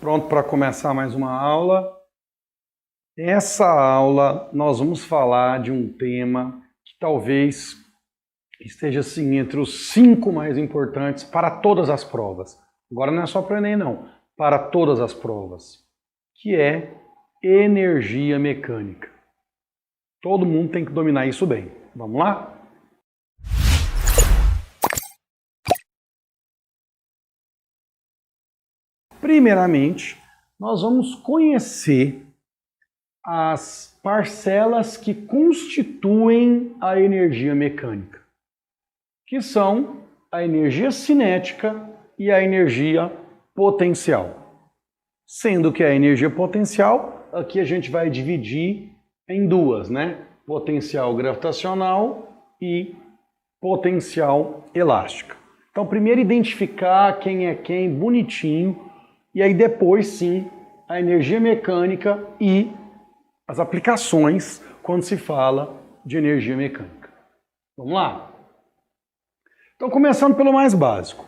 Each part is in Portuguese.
Pronto para começar mais uma aula. Nessa aula nós vamos falar de um tema que talvez esteja assim entre os 5 mais importantes para todas as provas. Agora não é só para o Enem não, para todas as provas, que é energia mecânica. Todo mundo tem que dominar isso bem. Vamos lá? Primeiramente, nós vamos conhecer as parcelas que constituem a energia mecânica, que são a energia cinética e a energia potencial. Sendo que a energia potencial, aqui a gente vai dividir em duas, né? Potencial gravitacional e potencial elástica. Então, primeiro identificar quem é quem, bonitinho, e aí depois sim a energia mecânica e as aplicações quando se fala de energia mecânica. Vamos lá? Então, começando pelo mais básico,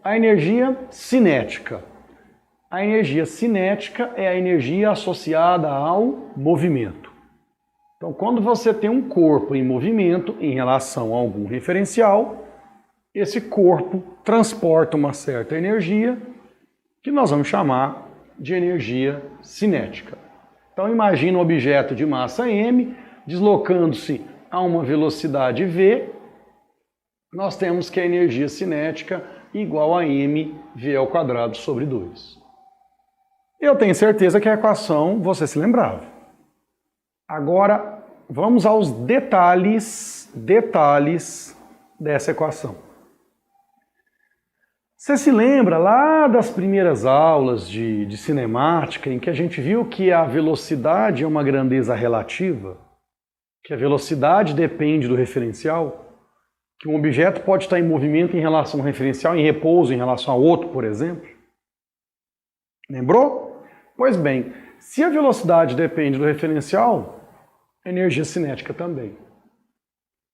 a energia cinética. A energia cinética é a energia associada ao movimento. Então, quando você tem um corpo em movimento em relação a algum referencial, esse corpo transporta uma certa energia que nós vamos chamar de energia cinética. Então imagina um objeto de massa m deslocando-se a uma velocidade v, nós temos que a energia cinética igual a mv² sobre 2. Eu tenho certeza que a equação você se lembrava. Agora vamos aos detalhes dessa equação. Você se lembra lá das primeiras aulas de cinemática em que a gente viu que a velocidade é uma grandeza relativa? Que a velocidade depende do referencial? Que um objeto pode estar em movimento em relação ao referencial, em repouso em relação ao outro, por exemplo? Lembrou? Pois bem, se a velocidade depende do referencial, a energia cinética também.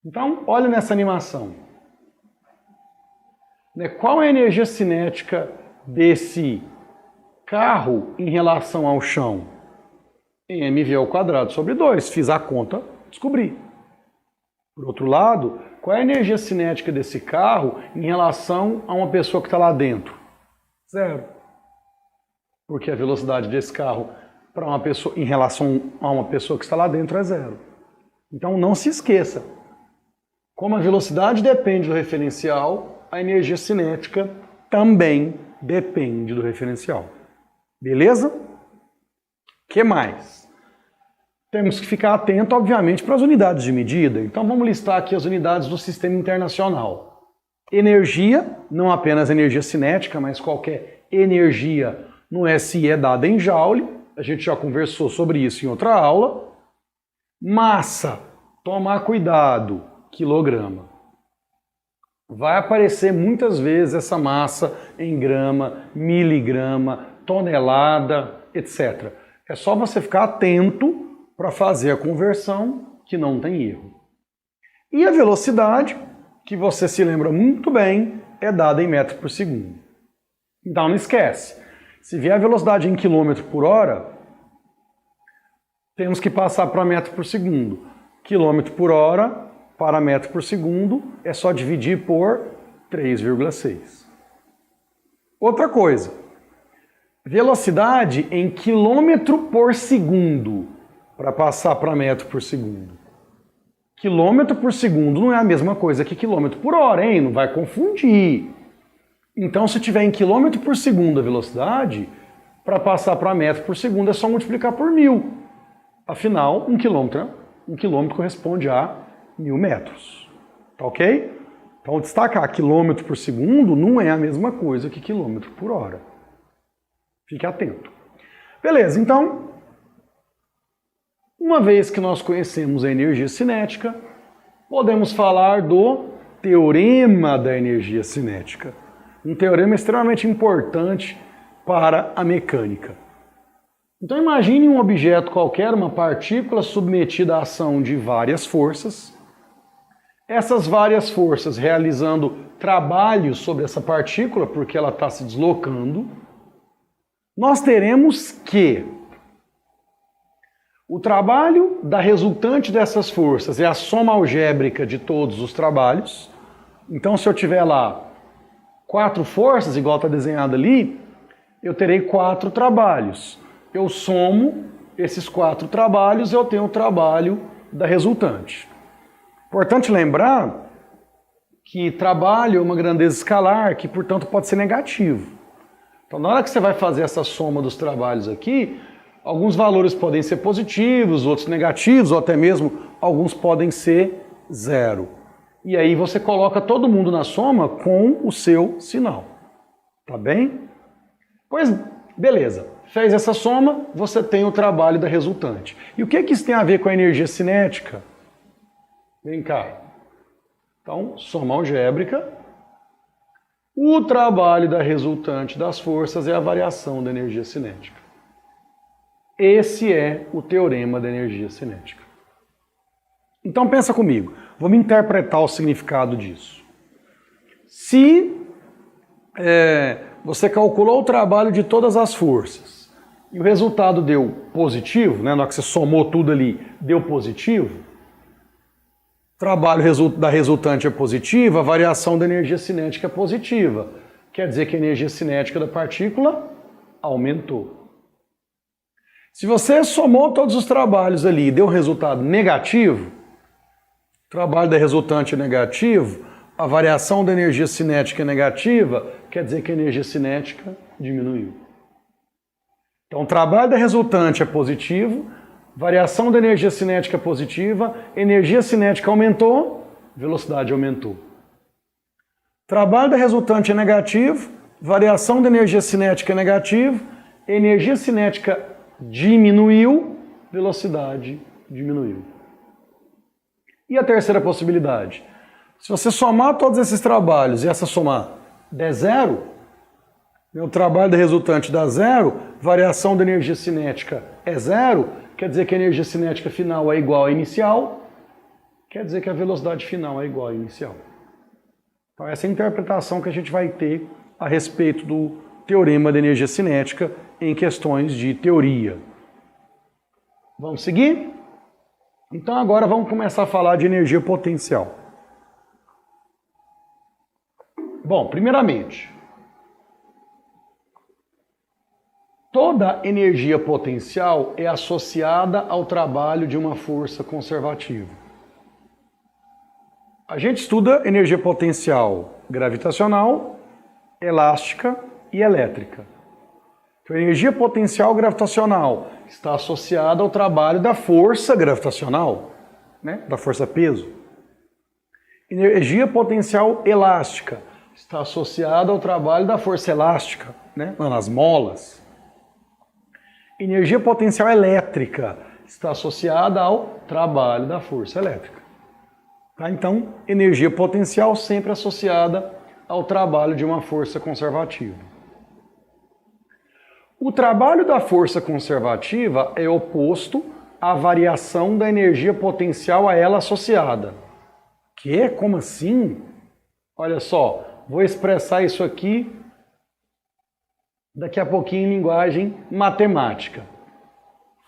Então, olha nessa animação. Qual é a energia cinética desse carro em relação ao chão? mv² sobre 2. Fiz a conta, descobri. Por outro lado, qual é a energia cinética desse carro em relação a uma pessoa que está lá dentro? 0. Porque a velocidade desse carro para uma pessoa, em relação a uma pessoa que está lá dentro é 0. Então não se esqueça. Como a velocidade depende do referencial, a energia cinética também depende do referencial. Beleza? O que mais? Temos que ficar atento, obviamente, para as unidades de medida. Então vamos listar aqui as unidades do Sistema Internacional. Energia, não apenas energia cinética, mas qualquer energia no SI é dada em joule. A gente já conversou sobre isso em outra aula. Massa, tomar cuidado, quilograma. Vai aparecer muitas vezes essa massa em grama, miligrama, tonelada, etc. É só você ficar atento para fazer a conversão que não tem erro. E a velocidade, que você se lembra muito bem, é dada em metro por segundo. Então não esquece, se vier a velocidade em quilômetro por hora, temos que passar para metro por segundo. Quilômetro por hora para metro por segundo é só dividir por 3,6. Outra coisa, velocidade em quilômetro por segundo para passar para metro por segundo. Quilômetro por segundo não é a mesma coisa que quilômetro por hora, hein? Não vai confundir. Então, se tiver em quilômetro por segundo a velocidade, para passar para metro por segundo é só multiplicar por 1000. Afinal, um quilômetro corresponde a 1000 metros. Tá ok? Então, destacar quilômetro por segundo não é a mesma coisa que quilômetro por hora. Fique atento. Beleza, então, uma vez que nós conhecemos a energia cinética, podemos falar do teorema da energia cinética. Um teorema extremamente importante para a mecânica. Então imagine um objeto qualquer, uma partícula submetida à ação de várias forças. Essas várias forças realizando trabalho sobre essa partícula, porque ela está se deslocando. nós teremos que o trabalho da resultante dessas forças é a soma algébrica de todos os trabalhos. Então, se eu tiver lá 4 forças, igual está desenhado ali, eu terei 4 trabalhos. Eu somo esses 4 trabalhos, eu tenho o trabalho da resultante. Importante lembrar que trabalho é uma grandeza escalar, que, portanto, pode ser negativo. Então, na hora que você vai fazer essa soma dos trabalhos aqui, alguns valores podem ser positivos, outros negativos, ou até mesmo alguns podem ser 0. E aí você coloca todo mundo na soma com o seu sinal. Tá bem? Pois, beleza. Fez essa soma, você tem o trabalho da resultante. E o que isso tem a ver com a energia cinética? Vem cá. Então, soma algébrica. O trabalho da resultante das forças é a variação da energia cinética. Esse é o teorema da energia cinética. Então pensa comigo, vamos interpretar o significado disso. Se você calculou o trabalho de todas as forças e o resultado deu positivo, né, na hora que você somou tudo ali, deu positivo, o trabalho da resultante é positivo, a variação da energia cinética é positiva. Quer dizer que a energia cinética da partícula aumentou. Se você somou todos os trabalhos ali e deu um resultado negativo, o trabalho da resultante é negativo, a variação da energia cinética é negativa, quer dizer que a energia cinética diminuiu. Então, o trabalho da resultante é positivo, variação da energia cinética é positiva, energia cinética aumentou, velocidade aumentou. Trabalho da resultante é negativo, variação da energia cinética é negativa, energia cinética diminuiu, velocidade diminuiu. E a terceira possibilidade? Se você somar todos esses trabalhos e essa somar der 0, o trabalho da resultante dá 0, variação da energia cinética é 0, quer dizer que a energia cinética final é igual à inicial, quer dizer que a velocidade final é igual à inicial. Então essa é a interpretação que a gente vai ter a respeito do teorema da energia cinética em questões de teoria. Vamos seguir? Então agora vamos começar a falar de energia potencial. Bom, primeiramente, toda energia potencial é associada ao trabalho de uma força conservativa. A gente estuda energia potencial gravitacional, elástica e elétrica. Então, a energia potencial gravitacional está associada ao trabalho da força gravitacional, né? Da força-peso. Energia potencial elástica está associada ao trabalho da força elástica, né? Nas molas. Energia potencial elétrica está associada ao trabalho da força elétrica. Tá? Então, energia potencial sempre associada ao trabalho de uma força conservativa. O trabalho da força conservativa é oposto à variação da energia potencial a ela associada. Que? Como assim? Olha só, vou expressar isso aqui daqui a pouquinho em linguagem matemática.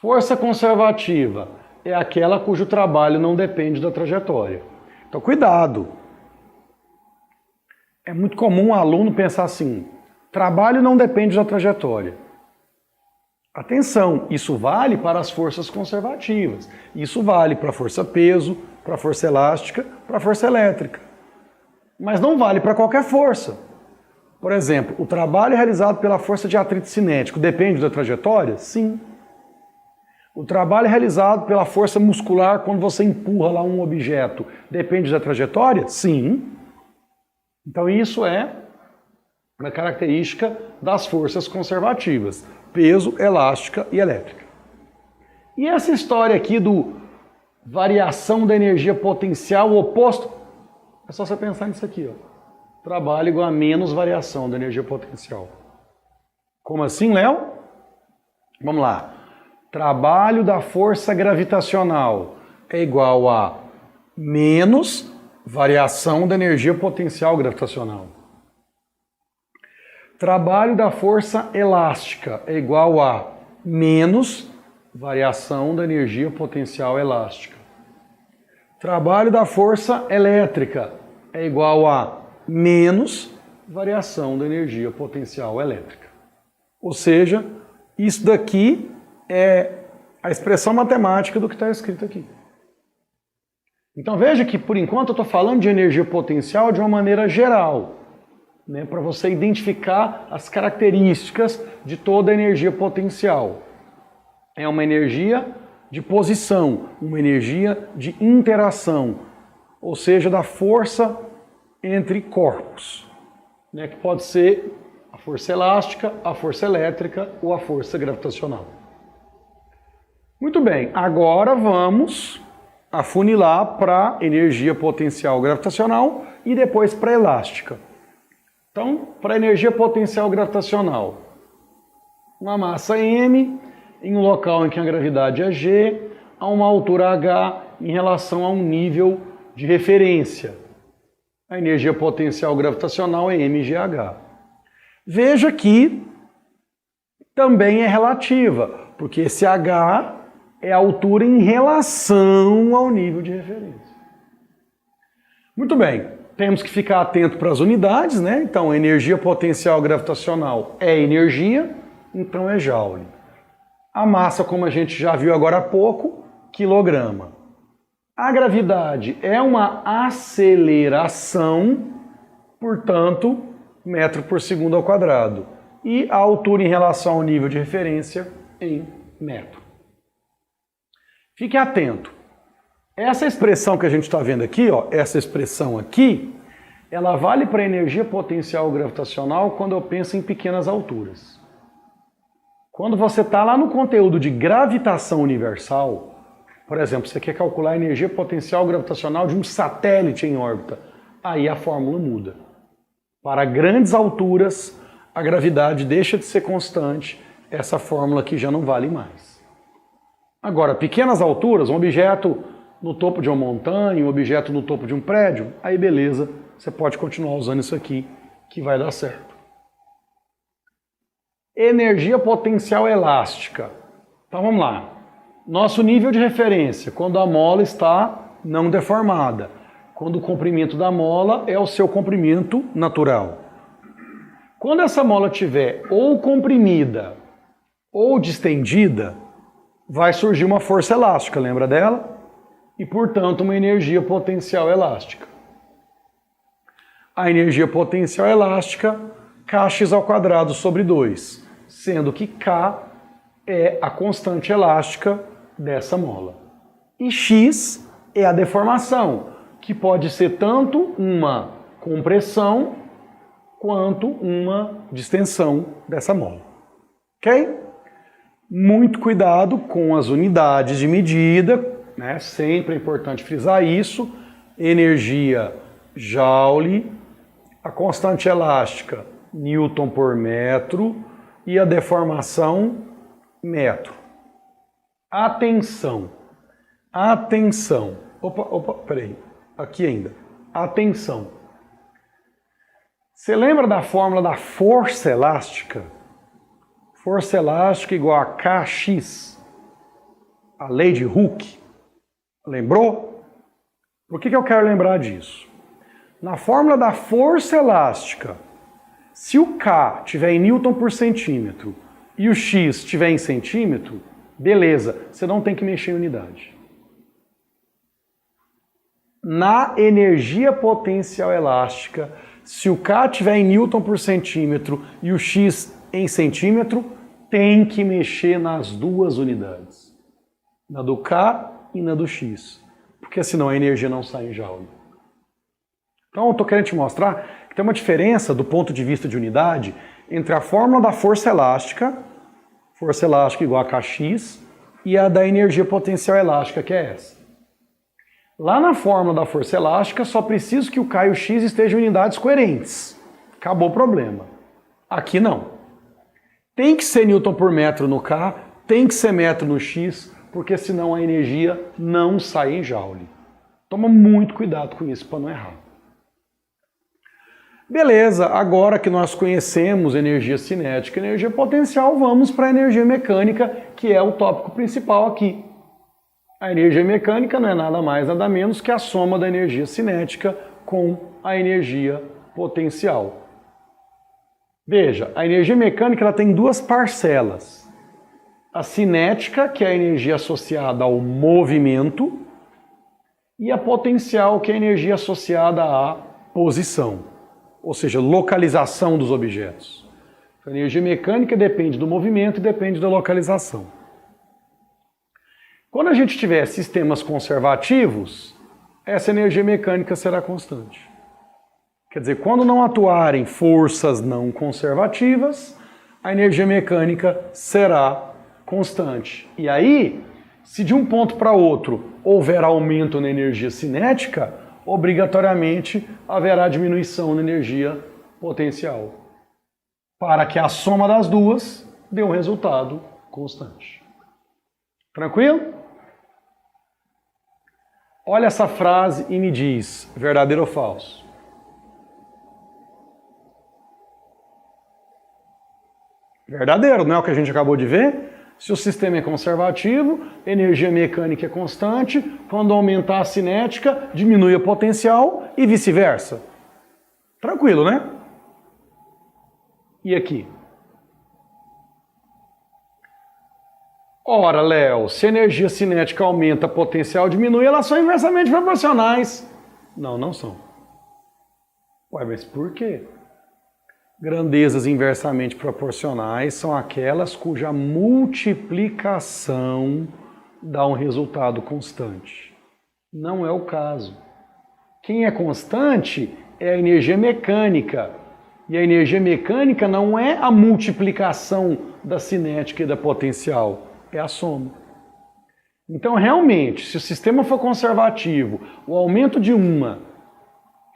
Força conservativa é aquela cujo trabalho não depende da trajetória. Então, cuidado. É muito comum um aluno pensar assim, trabalho não depende da trajetória. Atenção, isso vale para as forças conservativas. Isso vale para a força-peso, para a força elástica, para a força elétrica. Mas não vale para qualquer força. Por exemplo, o trabalho realizado pela força de atrito cinético depende da trajetória? Sim. O trabalho realizado pela força muscular quando você empurra lá um objeto depende da trajetória? Sim. Então isso é uma característica das forças conservativas. Peso, elástica e elétrica. E essa história aqui do variação da energia potencial oposto, é só você pensar nisso aqui, ó. Trabalho igual a menos variação da energia potencial. Como assim, Léo? Vamos lá. Trabalho da força gravitacional é igual a menos variação da energia potencial gravitacional. Trabalho da força elástica é igual a menos variação da energia potencial elástica. Trabalho da força elétrica é igual a menos variação da energia potencial elétrica. Ou seja, isso daqui é a expressão matemática do que está escrito aqui. Então veja que, por enquanto, eu estou falando de energia potencial de uma maneira geral, né, para você identificar as características de toda a energia potencial. É uma energia de posição, uma energia de interação, ou seja, da força entre corpos, né, que pode ser a força elástica, a força elétrica ou a força gravitacional. Muito bem, agora vamos afunilar para energia potencial gravitacional e depois para elástica. Então, para energia potencial gravitacional, uma massa m em um local em que a gravidade é g, a uma altura h em relação a um nível de referência. A energia potencial gravitacional é mgh. Veja que também é relativa, porque esse h é a altura em relação ao nível de referência. Muito bem, temos que ficar atento para as unidades, né? Então, energia potencial gravitacional é energia, então é joule. A massa, como a gente já viu agora há pouco, quilograma. A gravidade é uma aceleração, portanto, metro por segundo ao quadrado. E a altura em relação ao nível de referência em metro. Fique atento. Essa expressão que a gente está vendo aqui, ó, essa expressão aqui, ela vale para a energia potencial gravitacional quando eu penso em pequenas alturas. Quando você está lá no conteúdo de gravitação universal, por exemplo, você quer calcular a energia potencial gravitacional de um satélite em órbita, aí a fórmula muda. Para grandes alturas, a gravidade deixa de ser constante, essa fórmula aqui já não vale mais. Agora, pequenas alturas, um objeto no topo de uma montanha, um objeto no topo de um prédio, aí beleza, você pode continuar usando isso aqui, que vai dar certo. Energia potencial elástica. Então vamos lá. Nosso nível de referência, quando a mola está não deformada. Quando o comprimento da mola é o seu comprimento natural. Quando essa mola estiver ou comprimida ou distendida, vai surgir uma força elástica, lembra dela? E, portanto, uma energia potencial elástica. A energia potencial elástica, kx² sobre 2, sendo que K é a constante elástica dessa mola. E x é a deformação, que pode ser tanto uma compressão quanto uma distensão dessa mola. Ok? Muito cuidado com as unidades de medida, né? Sempre é importante frisar isso. Energia, joule, a constante elástica, newton por metro e a deformação, metro. Atenção, atenção. Opa, peraí, aqui ainda. Atenção. Você lembra da fórmula da força elástica? Força elástica igual a Kx, a lei de Hooke. Lembrou? Por que eu quero lembrar disso? Na fórmula da força elástica, se o K estiver em newton por centímetro e o X estiver em centímetro, beleza, você não tem que mexer em unidade. Na energia potencial elástica, se o K estiver em newton por centímetro e o X em centímetro, tem que mexer nas duas unidades. Na do K e na do X. Porque senão a energia não sai em joule. Então eu estou querendo te mostrar que tem uma diferença do ponto de vista de unidade entre a fórmula da força elástica igual a Kx, e a da energia potencial elástica, que é essa. Lá na fórmula da força elástica, só preciso que o K e o X estejam em unidades coerentes. Acabou o problema. Aqui não. Tem que ser newton por metro no K, tem que ser metro no X, porque senão a energia não sai em joule. Toma muito cuidado com isso para não errar. Beleza, agora que nós conhecemos energia cinética e energia potencial, vamos para a energia mecânica, que é o tópico principal aqui. A energia mecânica não é nada mais, nada menos que a soma da energia cinética com a energia potencial. Veja, a energia mecânica ela tem duas parcelas. A cinética, que é a energia associada ao movimento, e a potencial, que é a energia associada à posição, ou seja, localização dos objetos. A energia mecânica depende do movimento e depende da localização. Quando a gente tiver sistemas conservativos, essa energia mecânica será constante. Quer dizer, quando não atuarem forças não conservativas, a energia mecânica será constante. E aí, se de um ponto para outro houver aumento na energia cinética, obrigatoriamente haverá diminuição na energia potencial, para que a soma das duas dê um resultado constante. Tranquilo? Olha essa frase e me diz, verdadeiro ou falso? Verdadeiro, não é o que a gente acabou de ver? Se o sistema é conservativo, energia mecânica é constante, quando aumentar a cinética, diminui a potencial e vice-versa. Tranquilo, né? E aqui? Ora, Léo, se a energia cinética aumenta, a potencial diminui, elas são inversamente proporcionais. Não, não são. Ué, mas por quê? Grandezas inversamente proporcionais são aquelas cuja multiplicação dá um resultado constante. Não é o caso. Quem é constante é a energia mecânica. E a energia mecânica não é a multiplicação da cinética e da potencial, é a soma. Então, realmente, se o sistema for conservativo, o aumento de uma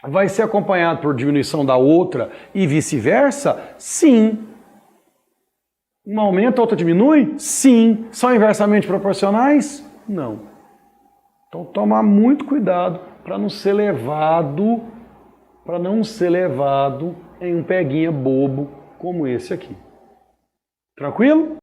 vai ser acompanhado por diminuição da outra e vice-versa? Sim. Uma aumenta, a outra diminui? Sim. São inversamente proporcionais? Não. Então tomar muito cuidado para não ser levado em um peguinha bobo como esse aqui. Tranquilo?